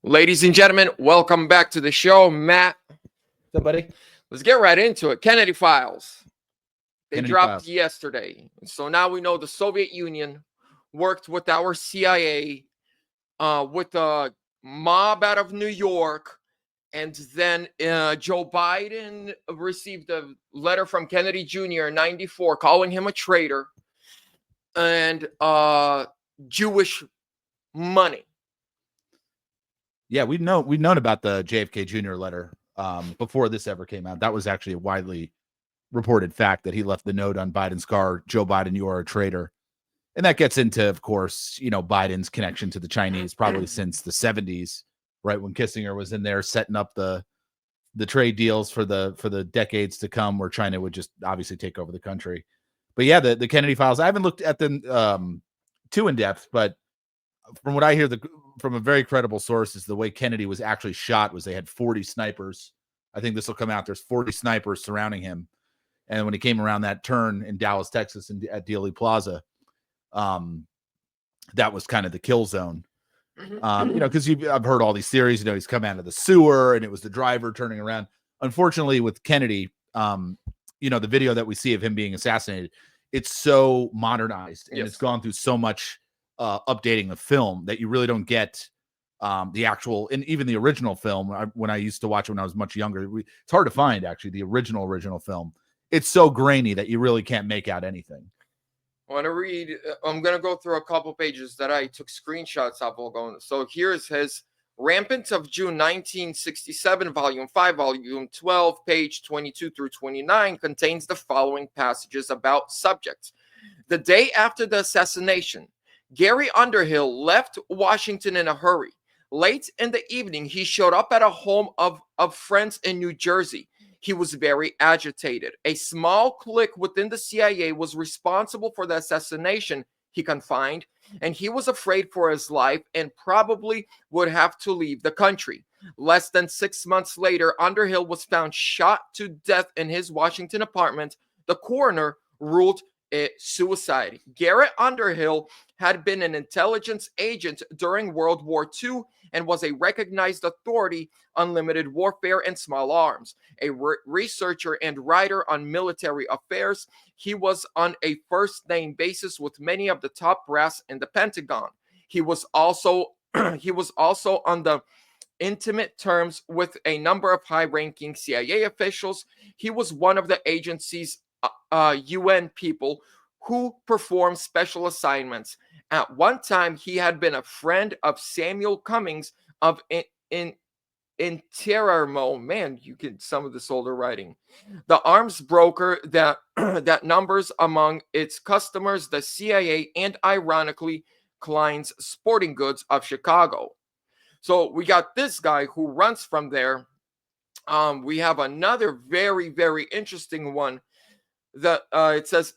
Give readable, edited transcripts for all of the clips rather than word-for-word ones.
Ladies and gentlemen, welcome back to the show. Matt, What's up, buddy? let's get right into it. Kennedy files. They Kennedy dropped files. yesterday. So now we know the Soviet Union worked with our CIA, with the mob out of New York. And then Joe Biden received a letter from Kennedy Jr. in 94 calling him a traitor and Jewish money. Yeah, we've known about the JFK Jr. letter before this ever came out. That was actually a widely reported fact that he left the note on Biden's car, Joe Biden, you are a traitor. And that gets into, of course, Biden's connection to the Chinese probably since the 70s, right, when Kissinger was in there setting up the trade deals for the decades to come, where China would just obviously take over the country. But yeah, the Kennedy files, I haven't looked at them too in depth, but from what I hear from a very credible source is the way Kennedy was actually shot was they had 40 snipers. I think this will come out. There's 40 snipers surrounding him. And when he came around that turn in Dallas, Texas, and at Dealey Plaza, that was kind of the kill zone. Because I've heard all these theories. He's come out of the sewer, and it was the driver turning around. Unfortunately, with Kennedy, the video that we see of him being assassinated, it's so modernized and it's gone through so much updating the film that you really don't get the actual, and even the original film. When I used to watch it when I was much younger, it's hard to find actually the original film. It's so grainy that you really can't make out anything. I want to read. I'm going to go through a couple pages that I took screenshots of. So here's his Rampant of June 1967, Volume 5, Volume 12, page 22 through 29, contains the following passages about subjects. The day after the assassination, Gary Underhill left Washington in a hurry. Late in the evening, he showed up at a home of friends in New Jersey. He was very agitated. A small clique within the CIA was responsible for the assassination, he confined, and he was afraid for his life and probably would have to leave the country. Less than 6 months later, Underhill was found shot to death in his Washington apartment. The coroner ruled it suicide. Garrett Underhill had been an intelligence agent during World War II and was a recognized authority on limited warfare and small arms. A researcher and writer on military affairs, he was on a first-name basis with many of the top brass in the Pentagon. He was also on the intimate terms with a number of high-ranking CIA officials. He was one of the agency's UN people who performed special assignments. At one time, he had been a friend of Samuel Cummings of Interarmo. Man, you get some of this older writing. The arms broker that that numbers among its customers the CIA and, ironically, Klein's Sporting Goods of Chicago. So we got this guy who runs from there. We have another very, very interesting one. It says,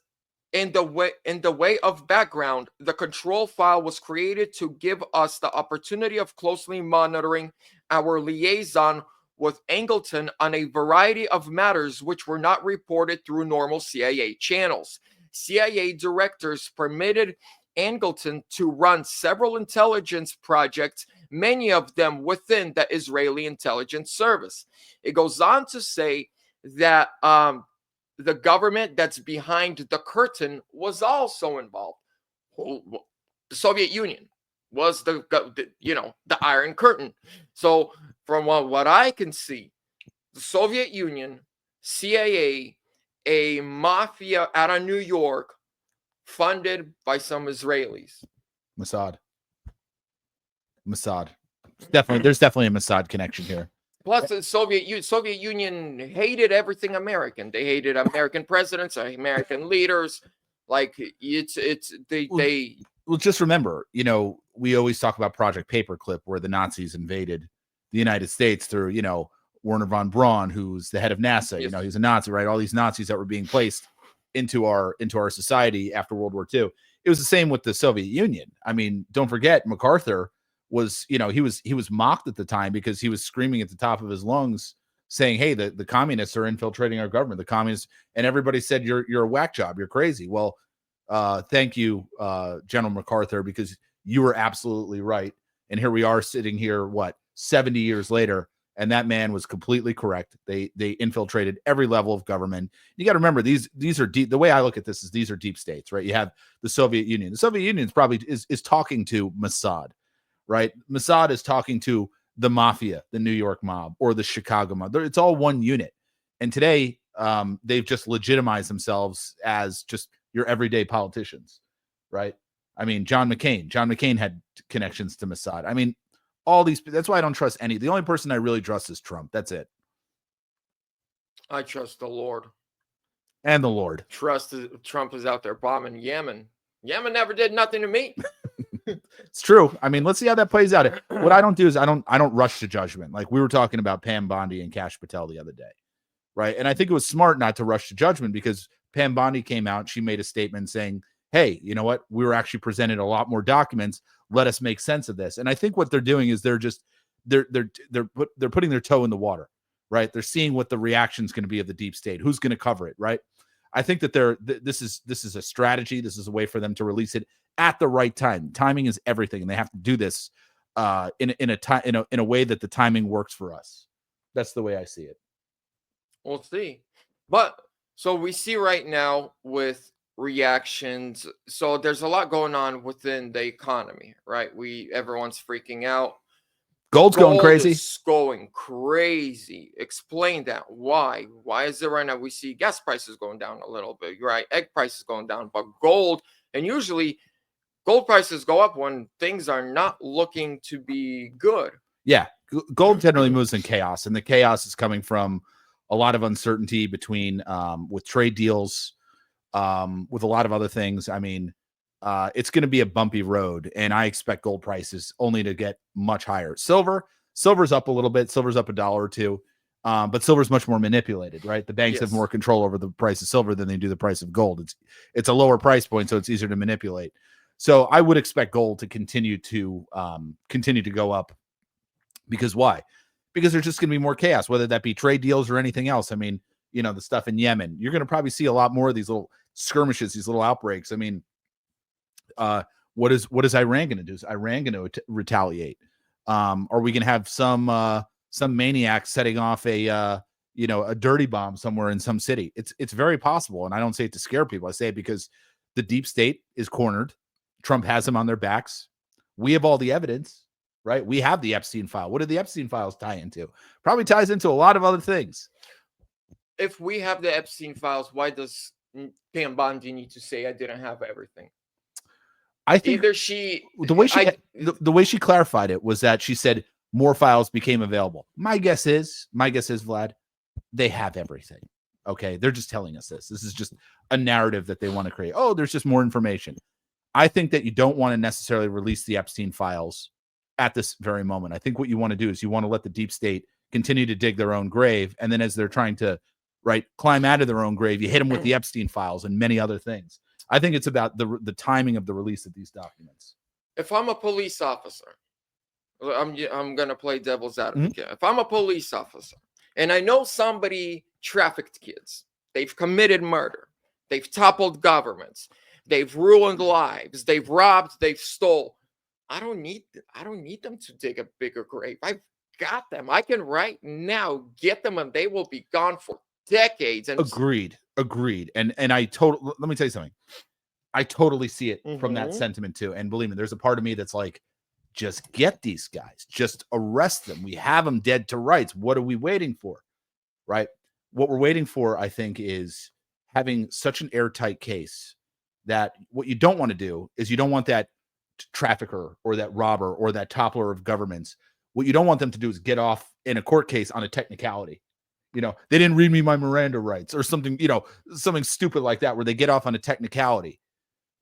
in the way of background, the control file was created to give us the opportunity of closely monitoring our liaison with Angleton on a variety of matters which were not reported through normal CIA channels. CIA directors permitted Angleton to run several intelligence projects, many of them within the Israeli intelligence service. It goes on to say that the government that's behind the curtain was also involved. The Soviet Union was the Iron Curtain. So from what I can see, the Soviet Union, CIA, a mafia out of New York, funded by some Israelis. Mossad. There's definitely a Mossad connection here. Plus, the Soviet Union hated everything American. They hated American presidents, American leaders. Like Well, just remember, we always talk about Project Paperclip, where the Nazis invaded the United States through, Werner von Braun, who's the head of NASA. Yes. He's a Nazi, right? All these Nazis that were being placed into our society after World War II. It was the same with the Soviet Union. I mean, don't forget, MacArthur was, he was mocked at the time because he was screaming at the top of his lungs saying, hey, the communists are infiltrating our government, the communists, and everybody said, you're a whack job, you're crazy. Well, thank you, General MacArthur, because you were absolutely right. And here we are sitting here, what, 70 years later, and that man was completely correct. They infiltrated every level of government. You got to remember, these are deep. The way I look at this is these are deep states, right? You have the Soviet Union. The Soviet Union is probably is talking to Mossad, right? Mossad is talking to the mafia, the New York mob, or the Chicago mob. It's all one unit. And today, they've just legitimized themselves as just your everyday politicians, right? I mean, John McCain had connections to Mossad. I mean, all these, that's why I don't trust any. The only person I really trust is Trump. That's it. I trust the Lord. And the Lord. Trump is out there bombing Yemen. Yemen never did nothing to me. It's true. I mean, let's see how that plays out. What I don't do is I don't rush to judgment. Like we were talking about Pam Bondi and Kash Patel the other day, right? And I think it was smart not to rush to judgment because Pam Bondi came out. She made a statement saying, hey, you know what? We were actually presented a lot more documents. Let us make sense of this. And I think what they're doing is they're putting their toe in the water, right? They're seeing what the reaction is going to be of the deep state. Who's going to cover it, right? I think that this is a strategy. This is a way for them to release it at the right time. Timing is everything, and they have to do this in a way that the timing works for us. That's the way I see it. We'll see. But so we see right now with reactions. So there's a lot going on within the economy, right? Everyone's freaking out. Gold going crazy. Is going crazy. Explain that. Why? Why is it right now? We see gas prices going down a little bit, right? Egg prices going down, but gold, and usually gold prices go up when things are not looking to be good. Yeah, gold generally moves in chaos, and the chaos is coming from a lot of uncertainty between with trade deals, with a lot of other things. I mean, it's going to be a bumpy road, and I expect gold prices only to get much higher. Silver's up a little bit. Silver's up $1 or $2, but silver's much more manipulated, right? The banks have more control over the price of silver than they do the price of gold. It's a lower price point, so it's easier to manipulate. So I would expect gold to continue to go up. Because why? Because there's just going to be more chaos, whether that be trade deals or anything else. I mean, you know, the stuff in Yemen, you're going to probably see a lot more of these little skirmishes, these little outbreaks. I mean, what is Iran going to do? Is Iran going to retaliate? Are we going to have some maniac setting off a dirty bomb somewhere in some city? It's very possible. And I don't say it to scare people. I say it because the deep state is cornered. Trump has them on their backs. We have all the evidence, right? We have the Epstein file. What did the Epstein files tie into? Probably ties into a lot of other things. If we have the Epstein files, why does Pam Bondi need to say I didn't have everything? I think either she the way she clarified it was that she said more files became available. My guess is Vlad, they have everything. Okay, they're just telling us this. This is just a narrative that they want to create. Oh, there's just more information. I think that you don't want to necessarily release the Epstein files at this very moment. I think what you want to do is you want to let the deep state continue to dig their own grave, and then as they're trying to climb out of their own grave, you hit them with the Epstein files and many other things. I think it's about the timing of the release of these documents. If I'm a police officer, I'm going to play devil's advocate. Mm-hmm. If I'm a police officer and I know somebody trafficked kids, they've committed murder, they've toppled governments, they've ruined lives, they've robbed, they've stole. I don't need them to dig a bigger grave. I've got them. I can right now get them and they will be gone for decades. And Agreed. And let me tell you something. I totally see it from that sentiment too. And believe me, there's a part of me that's like, just get these guys, just arrest them. We have them dead to rights. What are we waiting for? Right? What we're waiting for, I think, is having such an airtight case that what you don't want to do is you don't want that trafficker or that robber or that toppler of governments. What you don't want them to do is get off in a court case on a technicality. You know, they didn't read me my Miranda rights or something, something stupid like that where they get off on a technicality,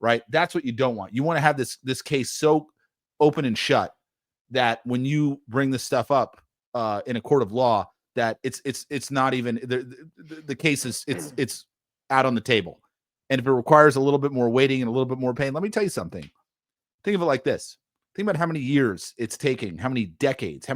right? That's what you don't want. You want to have this case so open and shut that when you bring this stuff up in a court of law, that it's not even the case is it's out on the table. And if it requires a little bit more waiting and a little bit more pain, let me tell you something. Think of it like this. Think about how many years it's taking, how many decades,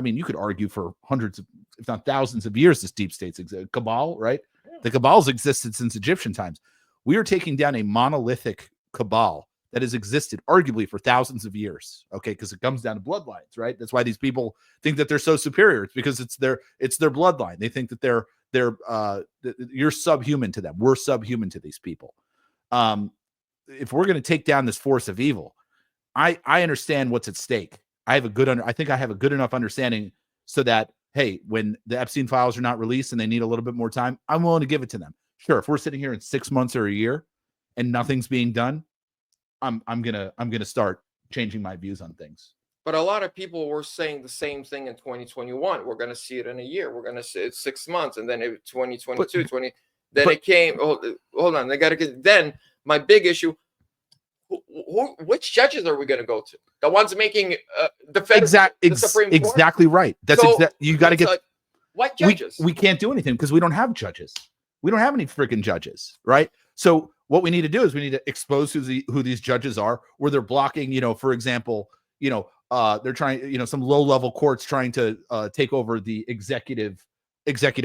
you could argue for hundreds of, if not thousands of years, this deep state's cabal, right? The cabal's existed since Egyptian times. We are taking down a monolithic cabal that has existed arguably for thousands of years. Okay, because it comes down to bloodlines, right? That's why these people think that they're so superior. It's because it's their bloodline. They think that you're subhuman to them. We're subhuman to these people. If we're going to take down this force of evil, I understand what's at stake. I think I have a good enough understanding so that, hey, when the Epstein files are not released and they need a little bit more time, I'm willing to give it to them. Sure, if we're sitting here in 6 months or a year and nothing's being done, I'm gonna start changing my views on things. But a lot of people were saying the same thing in 2021. We're going to see it in a year. We're going to see it 6 months, and then 2022, 20. Then it came. Hold on, they got to get. Then my big issue. Which judges are we going to go to? The ones making the Supreme Court? Exactly right. That's So, you got to get. What judges? We can't do anything because we don't have judges. We don't have any freaking judges, right? So what we need to do is we need to expose who these judges are, where they're blocking, for example, they're trying, some low-level courts trying to take over the executive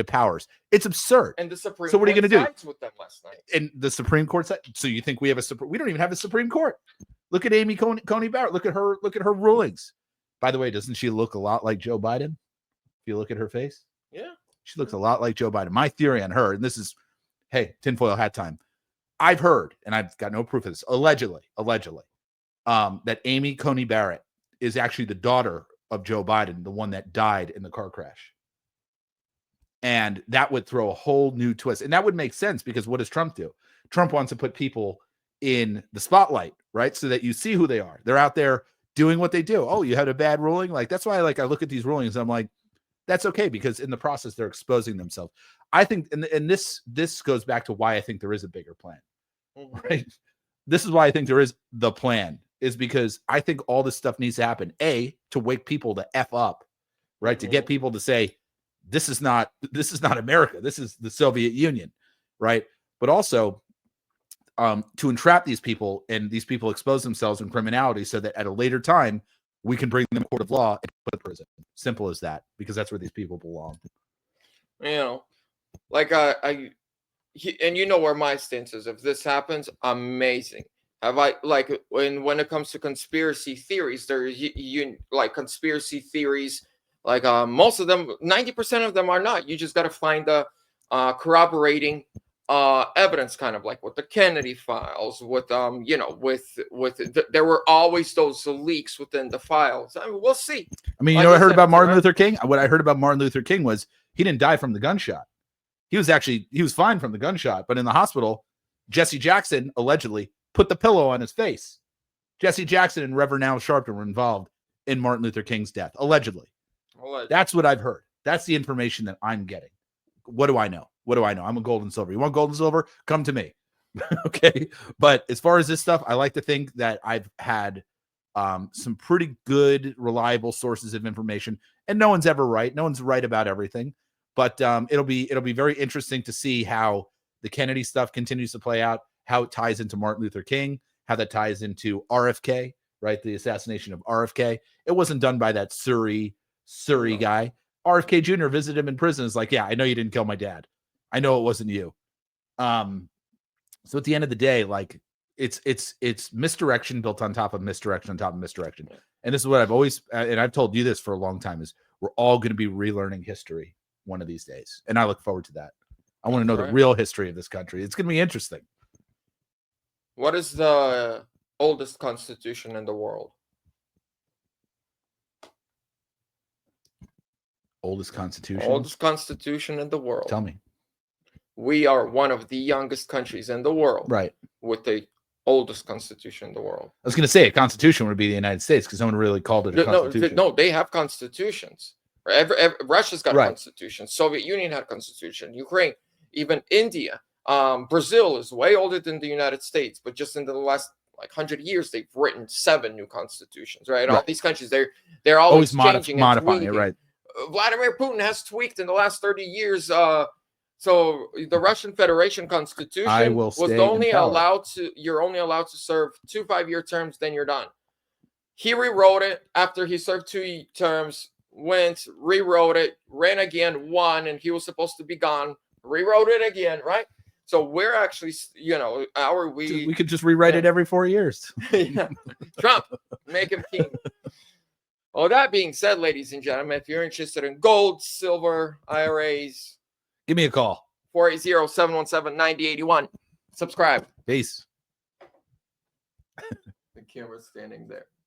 powers. It's absurd. And the Supreme Court. So what are you going to do? With them last night. And the Supreme Court side. So you think we have we don't even have a Supreme Court. Look at Amy Coney Barrett. Look at her rulings. By the way, doesn't she look a lot like Joe Biden? If you look at her face. Yeah. She looks a lot like Joe Biden. My theory on her, and this is, hey, tinfoil hat time. I've heard, and I've got no proof of this, allegedly, that Amy Coney Barrett is actually the daughter of Joe Biden, the one that died in the car crash. And that would throw a whole new twist. And that would make sense because what does Trump do? Trump wants to put people in the spotlight, right? So that you see who they are. They're out there doing what they do. Oh, you had a bad ruling? Like, that's why I look at these rulings and I'm like, that's okay, because in the process, they're exposing themselves. I think, and this goes back to why I think there is a bigger plan, right? This is why I think there is the plan, is because I think all this stuff needs to happen. To wake people to F up, right? To get people to say, this is not America. This is the Soviet Union, right? But also to entrap these people, and these people expose themselves in criminality so that at a later time, we can bring them to court of law and put them in prison. Simple as that, because that's where these people belong. Like and where my stance is. If this happens, amazing. Have I, like, when it comes to conspiracy theories, there's like conspiracy theories, like most of them, 90% of them are not. You just got to find the corroborating evidence, kind of like with the Kennedy files, with there were always those leaks within the files. I mean, we'll see. I mean, what I heard about Martin Luther King? What I heard about Martin Luther King was he didn't die from the gunshot. He was fine from the gunshot, but in the hospital, Jesse Jackson allegedly put the pillow on his face. Jesse Jackson and Reverend Al Sharpton were involved in Martin Luther King's death, allegedly. That's what I've heard. That's the information that I'm getting. What do I know? I'm a gold and silver. You want gold and silver? Come to me. Okay. But as far as this stuff, I like to think that I've had some pretty good, reliable sources of information, and no one's ever right. No one's right about everything, but it'll be very interesting to see how the Kennedy stuff continues to play out, how it ties into Martin Luther King, how that ties into RFK, right? The assassination of RFK. It wasn't done by that Surrey guy. RFK Jr. visited him in prison. Is like, yeah, I know you didn't kill my dad. I know it wasn't you. So at the end of the day, like, it's misdirection built on top of misdirection on top of misdirection. And this is what I've always, and I've told you this for a long time, is we're all going to be relearning history one of these days. And I look forward to that. I want to know the real history of this country. It's going to be interesting. What is the oldest constitution in the world? Oldest constitution? Oldest constitution in the world. Tell me. We are one of the youngest countries in the world. Right. With the oldest constitution in the world. I was going to say a constitution would be the United States, because no one really called it a constitution. No, they have constitutions. Russia's got a constitution. Soviet Union had a constitution. Ukraine, even India. Brazil is way older than the United States, but just in the last 100 years, they've written 7 new constitutions, right? All these countries, they're always changing, modifying it, right? Vladimir Putin has tweaked in the last 30 years. So the Russian Federation Constitution was only allowed to, you're only allowed to serve 2 5-year terms, then you're done. He rewrote it after he served 2 terms, rewrote it, ran again, won, and he was supposed to be gone. Rewrote it again, right? So we're actually, We could just rewrite it every 4 years. Yeah. Trump, make him king. Well, that being said, ladies and gentlemen, if you're interested in gold, silver, IRAs, Give me a call. 480-717-9081. Subscribe. Peace. The camera's standing there.